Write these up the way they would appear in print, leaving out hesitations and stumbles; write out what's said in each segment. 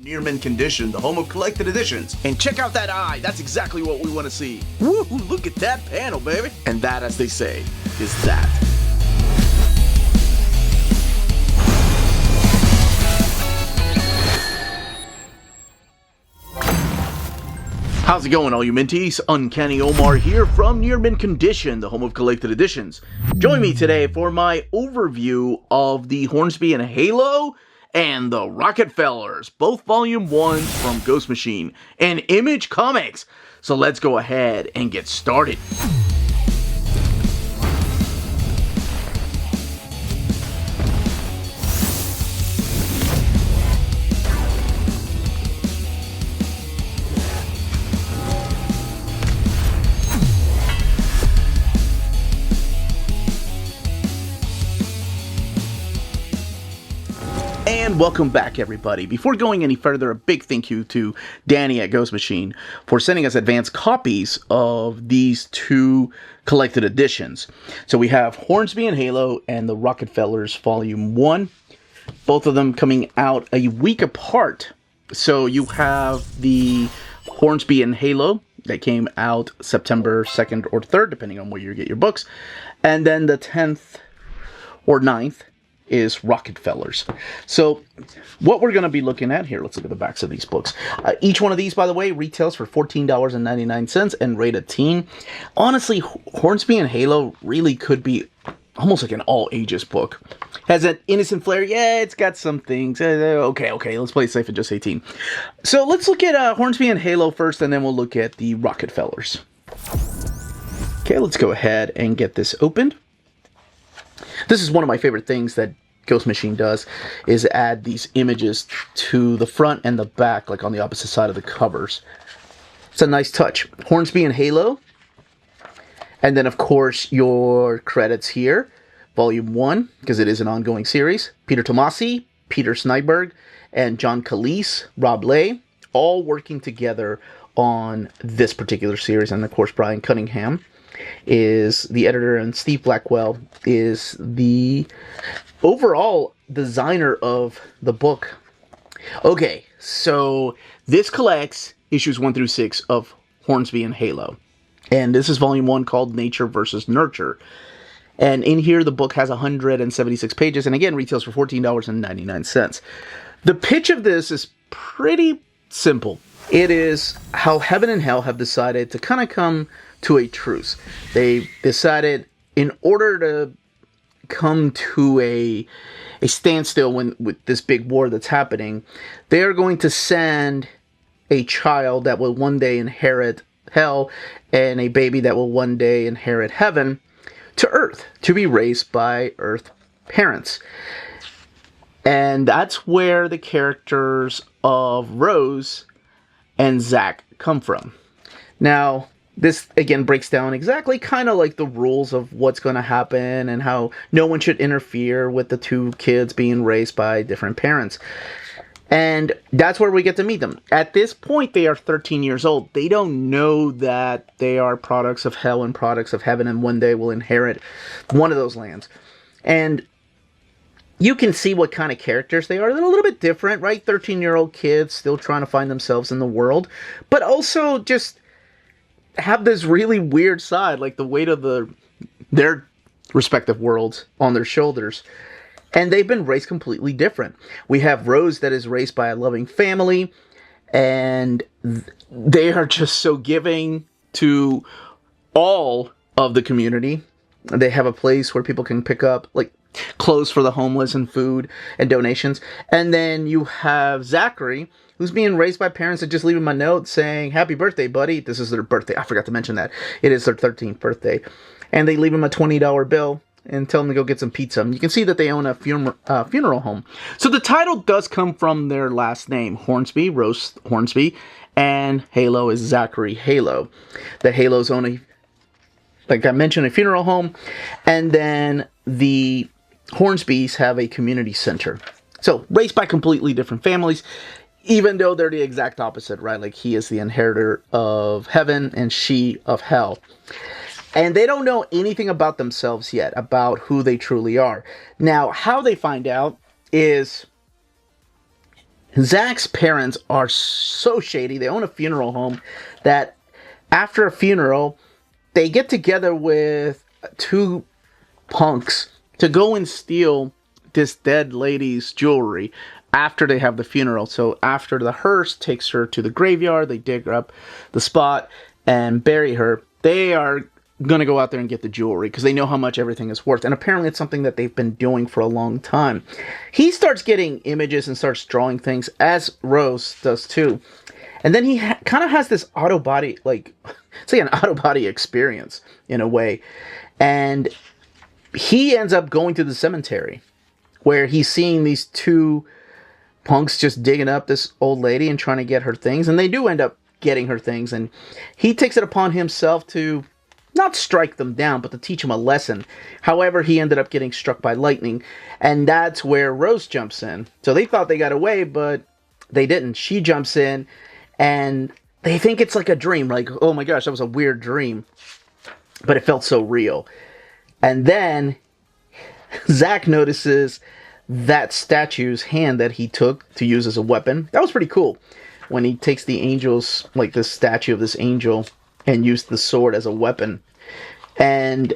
Near Mint Condition, the home of collected editions. And check out that eye, that's exactly what we want to see. Woo, look at that panel, baby. And that, as they say, is that. How's it going, all you minties? Uncanny Omar here from Near Mint Condition, the home of collected editions. Join me today for my overview of the Hornsby and Halo and the Rocketfellers, both volume 1s from Ghost Machine and Image Comics. So let's go ahead and get started. And welcome back, everybody. Before going any further, a big thank you to Danny at Ghost Machine for sending us advanced copies of these two collected editions. So we have Hornsby and Halo and the Rocketfellers Volume 1, both of them coming out a week apart. So you have the Hornsby and Halo that came out September 2nd or 3rd, depending on where you get your books, and then the 10th or 9th is Rocketfellers. So what we're going to be looking at here, let's look at the backs of these books. Each one of these, by the way, retails for $14.99 and rated teen. Honestly, Hornsby and Halo really could be almost like an all-ages book. Has an innocent flair. Yeah, it's got some things. Okay, let's play it safe and just say teen. So let's look at Hornsby and Halo first, and then we'll look at the Rocketfellers. Okay, let's go ahead and get this opened. This is one of my favorite things that Ghost Machine does, is add these images to the front and the back, like on the opposite side of the covers. It's a nice touch. Hornsby and Halo. And then, of course, your credits here. Volume 1, because it is an ongoing series. Peter Tomasi, Peter Snejbjerg, and John Calise, Rob Lay, all working together on this particular series. And, of course, Brian Cunningham is the editor, and Steve Blackwell is the overall designer of the book. Okay, so this collects issues 1 through 6 of Hornsby and Halo. And this is volume 1 called Nature versus Nurture. And in here, the book has 176 pages, and again, retails for $14.99. The pitch of this is pretty simple. It is how heaven and hell have decided to kind of come to a truce. They decided, in order to come to a standstill with this big war that's happening, they are going to send a child that will one day inherit hell and a baby that will one day inherit heaven to Earth to be raised by Earth parents. And that's where the characters of Rose and Zach come from. Now, this, again, breaks down exactly kind of like the rules of what's going to happen and how no one should interfere with the two kids being raised by different parents. And that's where we get to meet them. At this point, they are 13 years old. They don't know that they are products of hell and products of heaven and one day will inherit one of those lands. And you can see what kind of characters they are. They're a little bit different, right? 13-year-old kids still trying to find themselves in the world, but also just have this really weird side, like the weight of their respective worlds on their shoulders. And they've been raised completely different. We have Rose that is raised by a loving family, and they are just so giving to all of the community. They have a place where people can pick up, like, clothes for the homeless and food and donations. And then you have Zachary, who's being raised by parents that just leave him a note saying, "Happy birthday, buddy." This is their birthday. I forgot to mention that. It is their 13th birthday. And they leave him a $20 bill and tell him to go get some pizza. And you can see that they own a funeral home. So the title does come from their last name, Hornsby, Rose Hornsby, and Halo is Zachary Halo. The Halos own like I mentioned, a funeral home, and then the Hornsbys have a community center. So, raised by completely different families, even though they're the exact opposite, right? Like, he is the inheritor of heaven and she of hell. And they don't know anything about themselves yet, about who they truly are. Now, how they find out is Zach's parents are so shady. They own a funeral home that after a funeral, they get together with two punks to go and steal this dead lady's jewelry after they have the funeral. So after the hearse takes her to the graveyard, they dig up the spot and bury her. They are going to go out there and get the jewelry because they know how much everything is worth. And apparently it's something that they've been doing for a long time. He starts getting images and starts drawing things, as Rose does too. And then he kind of has this out-of-body, like, it's like an out-of-body experience in a way. And he ends up going to the cemetery where he's seeing these two punks just digging up this old lady and trying to get her things. And they do end up getting her things. And he takes it upon himself to not strike them down, but to teach them a lesson. However, he ended up getting struck by lightning. And that's where Rose jumps in. So they thought they got away, but they didn't. She jumps in. And they think it's like a dream. Like, oh my gosh, that was a weird dream. But it felt so real. And then Zach notices that statue's hand that he took to use as a weapon. That was pretty cool. When he takes the angels, like this statue of this angel, and used the sword as a weapon. And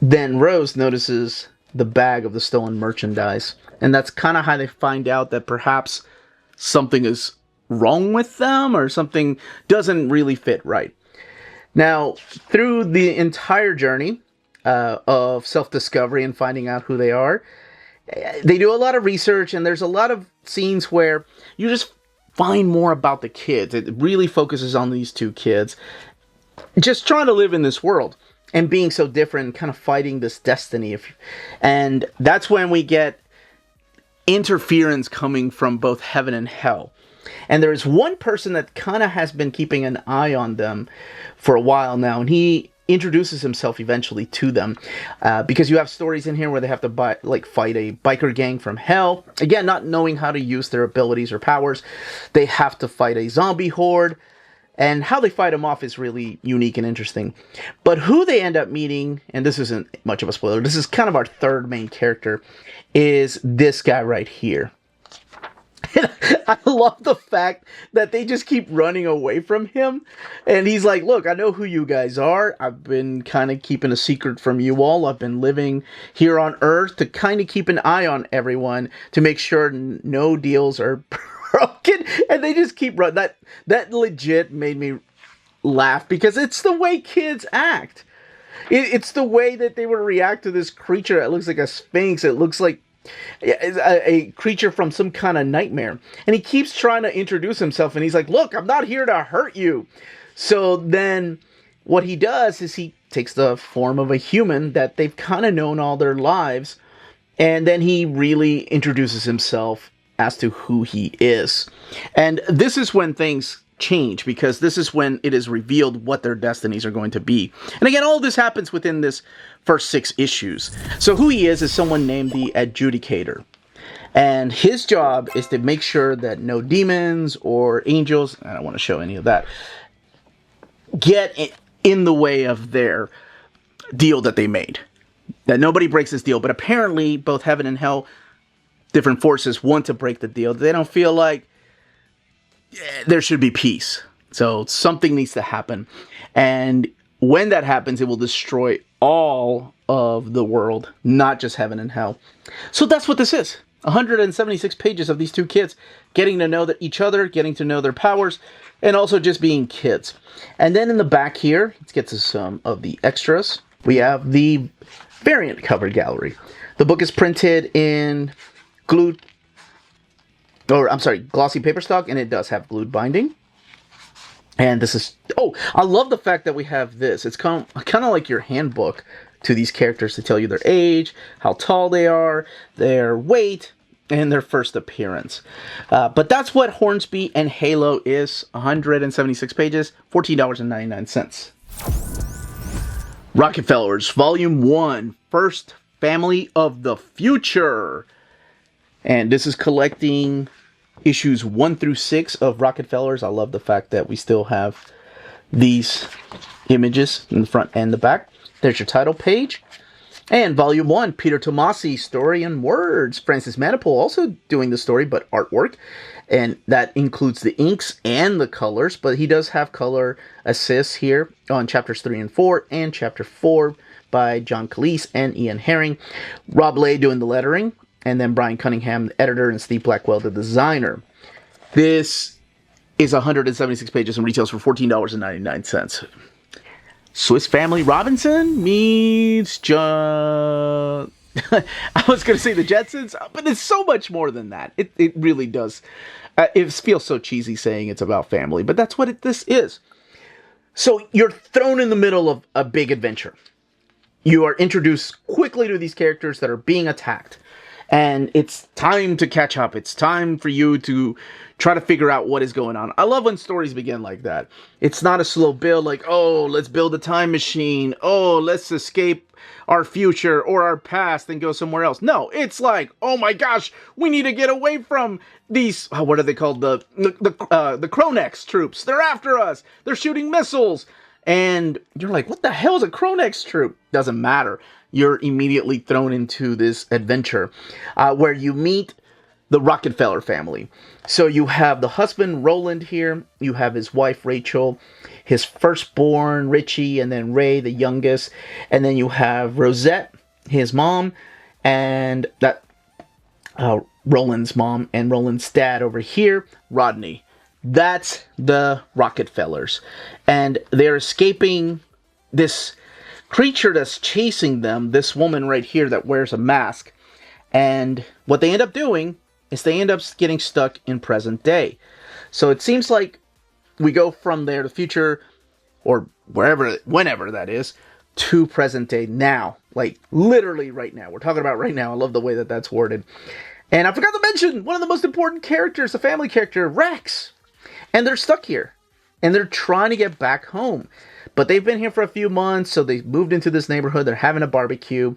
then Rose notices the bag of the stolen merchandise. And that's kind of how they find out that perhaps something is wrong with them or something doesn't really fit right. Now, through the entire journey of self-discovery and finding out who they are, they do a lot of research, and there's a lot of scenes where you just find more about the kids. It really focuses on these two kids just trying to live in this world and being so different, kind of fighting this destiny. And that's when we get interference coming from both heaven and hell. And there's one person that kind of has been keeping an eye on them for a while now, and he introduces himself eventually to them, because you have stories in here where they have to fight a biker gang from hell. Again, not knowing how to use their abilities or powers, they have to fight a zombie horde, and how they fight them off is really unique and interesting. But who they end up meeting, and this isn't much of a spoiler, this is kind of our third main character, is this guy right here. I love the fact that they just keep running away from him. And he's like, look, I know who you guys are. I've been kind of keeping a secret from you all. I've been living here on Earth to kind of keep an eye on everyone to make sure no deals are broken. And they just keep running. That legit made me laugh because it's the way kids act. It's the way that they would react to this creature that looks like a sphinx. It looks like a creature from some kind of nightmare. And he keeps trying to introduce himself, and he's like, look, I'm not here to hurt you. So then what he does is he takes the form of a human that they've kind of known all their lives, and then he really introduces himself as to who he is. And this is when things change, because this is when it is revealed what their destinies are going to be. And again, all this happens within this first 6 issues. So who he is someone named the Adjudicator. And his job is to make sure that no demons or angels, I don't want to show any of that, get in the way of their deal that they made. That nobody breaks this deal. But apparently, both heaven and hell, different forces, want to break the deal. They don't feel like there should be peace. So something needs to happen. And when that happens, it will destroy all of the world, not just heaven and hell. So that's what this is. 176 pages of these two kids getting to know each other, getting to know their powers, and also just being kids. And then in the back here, let's get to some of the extras. We have the variant cover gallery. The book is printed in glossy paper stock, and it does have glued binding. And this is, I love the fact that we have this. It's kind of like your handbook to these characters to tell you their age, how tall they are, their weight, and their first appearance. But that's what Hornsby and Halo is. 176 pages, $14.99. Rocketfellers, Volume 1, First Family of the Future. And this is collecting issues 1 through 6 of Rocketfellers. I love the fact that we still have these images in the front and the back. There's your title page. And Volume 1, Peter Tomasi, Story and Words. Francis Manapul also doing the story, but artwork. and that includes the inks and the colors, but he does have color assists here on chapters 3 and 4, and chapter 4 by John Cleese and Ian Herring. Rob Lay doing the lettering, and then Brian Cunningham, the editor, and Steve Blackwell, the designer. This is 176 pages and retails for $14.99. Swiss Family Robinson meets John... I was going to say the Jetsons, but it's so much more than that. It really does. It feels so cheesy saying it's about family, but that's what this is. So you're thrown in the middle of a big adventure. You are introduced quickly to these characters that are being attacked. And it's time to catch up. It's time for you to try to figure out what is going on. I love when stories begin like that. It's not a slow build like, oh, let's build a time machine. Oh, let's escape our future or our past and go somewhere else. No, it's like, oh my gosh, we need to get away from these, what are they called? The Kronex troops. They're after us. They're shooting missiles. And you're like, what the hell is a Kronex troop? Doesn't matter. You're immediately thrown into this adventure where you meet the Rockefeller family. So you have the husband, Roland, here. You have his wife, Rachel, his firstborn, Richie, and then Ray, the youngest. And then you have Rosette, his mom, and that Roland's mom, and Roland's dad over here, Rodney. That's the Rocketfellers. And they're escaping this creature that's chasing them, this woman right here that wears a mask. And what they end up doing is they end up getting stuck in present day. So it seems like we go from there to future, or whenever that is, to present day now. Like literally right now. We're talking about right now. I love the way that that's worded. And I forgot to mention one of the most important characters, the family character, Rex. And they're stuck here. And they're trying to get back home. But they've been here for a few months, so they moved into this neighborhood. They're having a barbecue.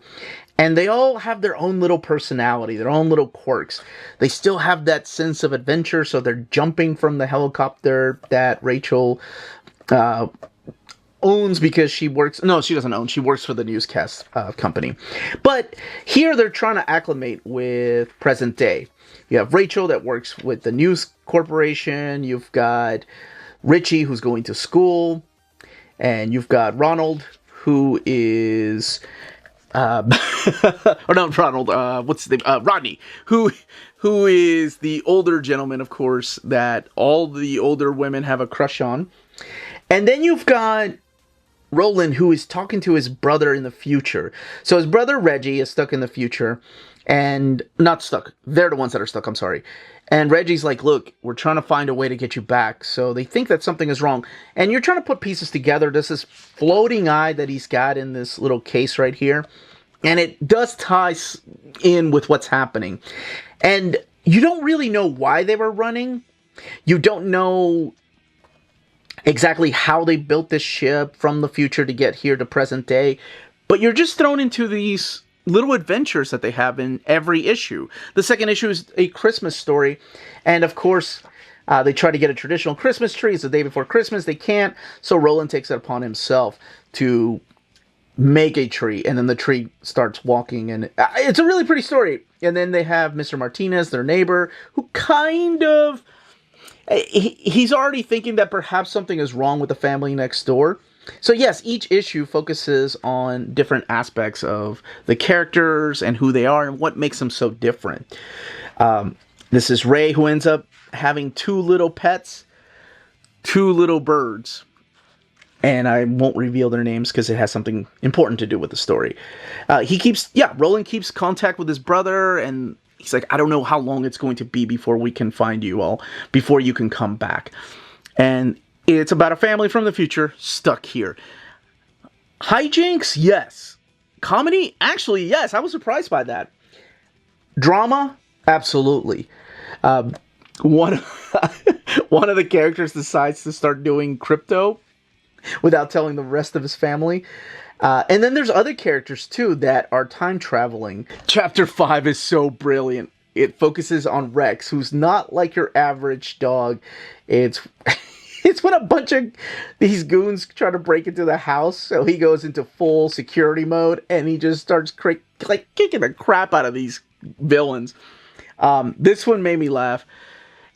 And they all have their own little personality, their own little quirks. They still have that sense of adventure, so they're jumping from the helicopter that Rachel owns because she works... No, she doesn't own. She works for the newscast company. But here they're trying to acclimate with present day. You have Rachel that works with the news corporation. You've got Richie who's going to school. And you've got Ronald who is... or not Ronald, what's the name? Rodney, who is the older gentleman, of course, that all the older women have a crush on. And then you've got Roland, who is talking to his brother in the future. So his brother Reggie is stuck in the future, and not stuck. They're the ones that are stuck, I'm sorry. And Reggie's like, look, we're trying to find a way to get you back. So they think that something is wrong. And you're trying to put pieces together. There's this floating eye that he's got in this little case right here. And it does tie in with what's happening. And you don't really know why they were running. You don't know exactly how they built this ship from the future to get here to present day. But you're just thrown into these little adventures that they have in every issue. The second issue is a Christmas story. And of course, they try to get a traditional Christmas tree. It's the day before Christmas. They can't. So Roland takes it upon himself to make a tree. And then the tree starts walking. And it's a really pretty story. And then they have Mr. Martinez, their neighbor, who kind of... He's already thinking that perhaps something is wrong with the family next door. So yes, each issue focuses on different aspects of the characters and who they are and what makes them so different. This is Ray, who ends up having two little pets, two little birds. And I won't reveal their names because it has something important to do with the story. Roland keeps contact with his brother, and he's like, I don't know how long it's going to be before we can find you all, before you can come back. And it's about a family from the future stuck here. Hijinks? Yes. Comedy? Actually, yes. I was surprised by that. Drama? Absolutely. One of the characters decides to start doing crypto without telling the rest of his family. And then there's other characters, too, that are time traveling. Chapter 5 is so brilliant. It focuses on Rex, who's not like your average dog. It's when a bunch of these goons try to break into the house, so he goes into full security mode, and he just starts kicking the crap out of these villains. This one made me laugh.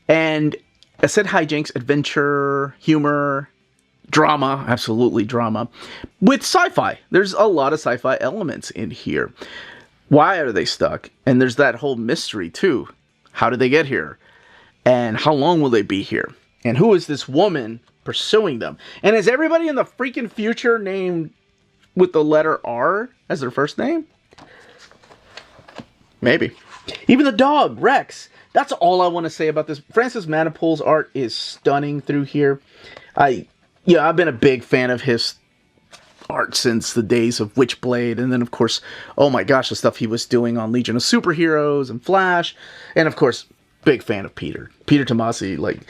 And I said hijinks, adventure, humor, drama, absolutely drama, with sci-fi. There's a lot of sci-fi elements in here. Why are they stuck? And there's that whole mystery too. How did they get here? And how long will they be here? And who is this woman pursuing them? And is everybody in the freaking future named with the letter R as their first name? Maybe. Even the dog, Rex. That's all I want to say about this. Francis Manapul's art is stunning through here. I've been a big fan of his art since the days of Witchblade, and then of course, oh my gosh, the stuff he was doing on Legion of Superheroes and Flash, and of course, big fan of Peter Tomasi.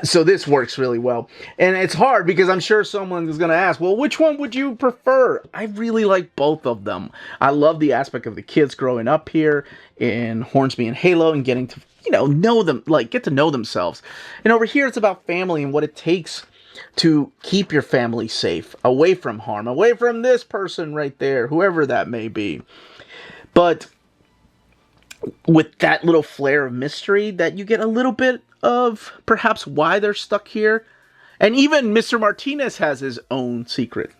So this works really well, and it's hard because I'm sure someone is going to ask, well, which one would you prefer? I really like both of them. I love the aspect of the kids growing up here in Hornsby and Halo and getting to know them, get to know themselves, and over here it's about family and what it takes to keep your family safe, away from harm, away from this person right there, whoever that may be. But with that little flair of mystery that you get a little bit of perhaps why they're stuck here. And even Mr. Martinez has his own secret.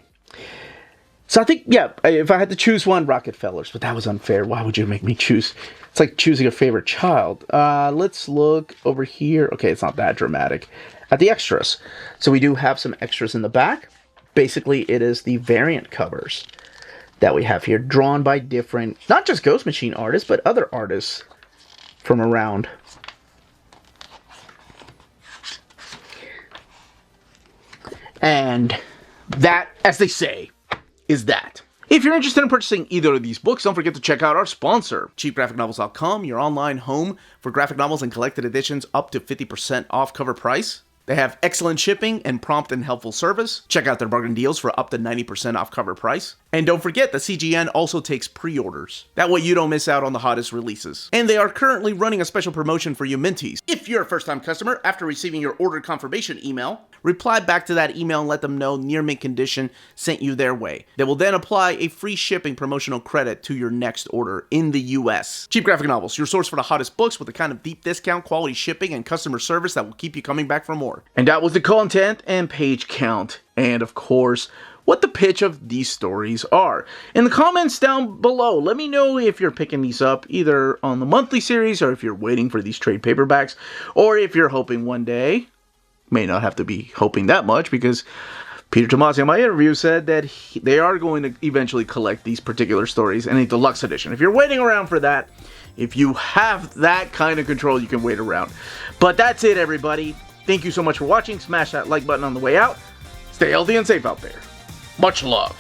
So I think, if I had to choose one, Rocketfellers, but that was unfair. Why would you make me choose? It's like choosing a favorite child. Let's look over here. Okay, it's not that dramatic. At the extras. So we do have some extras in the back. Basically, it is the variant covers that we have here, drawn by different, not just Ghost Machine artists, but other artists from around. And that, as they say, is that. If you're interested in purchasing either of these books, don't forget to check out our sponsor, cheapgraphicnovels.com, your online home for graphic novels and collected editions up to 50% off cover price. They have excellent shipping and prompt and helpful service. Check out their bargain deals for up to 90% off cover price. And don't forget, the CGN also takes pre-orders. That way you don't miss out on the hottest releases. And they are currently running a special promotion for you Minties. If you're a first-time customer, after receiving your order confirmation email, reply back to that email and let them know Near Mint Condition sent you their way. They will then apply a free shipping promotional credit to your next order in the US. Cheap Graphic Novels, your source for the hottest books with the kind of deep discount, quality shipping, and customer service that will keep you coming back for more. And that was the content and page count. And of course, what the pitch of these stories are. In the comments down below, let me know if you're picking these up either on the monthly series or if you're waiting for these trade paperbacks, or if you're hoping one day, may not have to be hoping that much because Peter Tomasi in my interview said that they are going to eventually collect these particular stories in a deluxe edition. If you're waiting around for that, if you have that kind of control, you can wait around. But that's it, everybody. Thank you so much for watching. Smash that like button on the way out. Stay healthy and safe out there. Much love.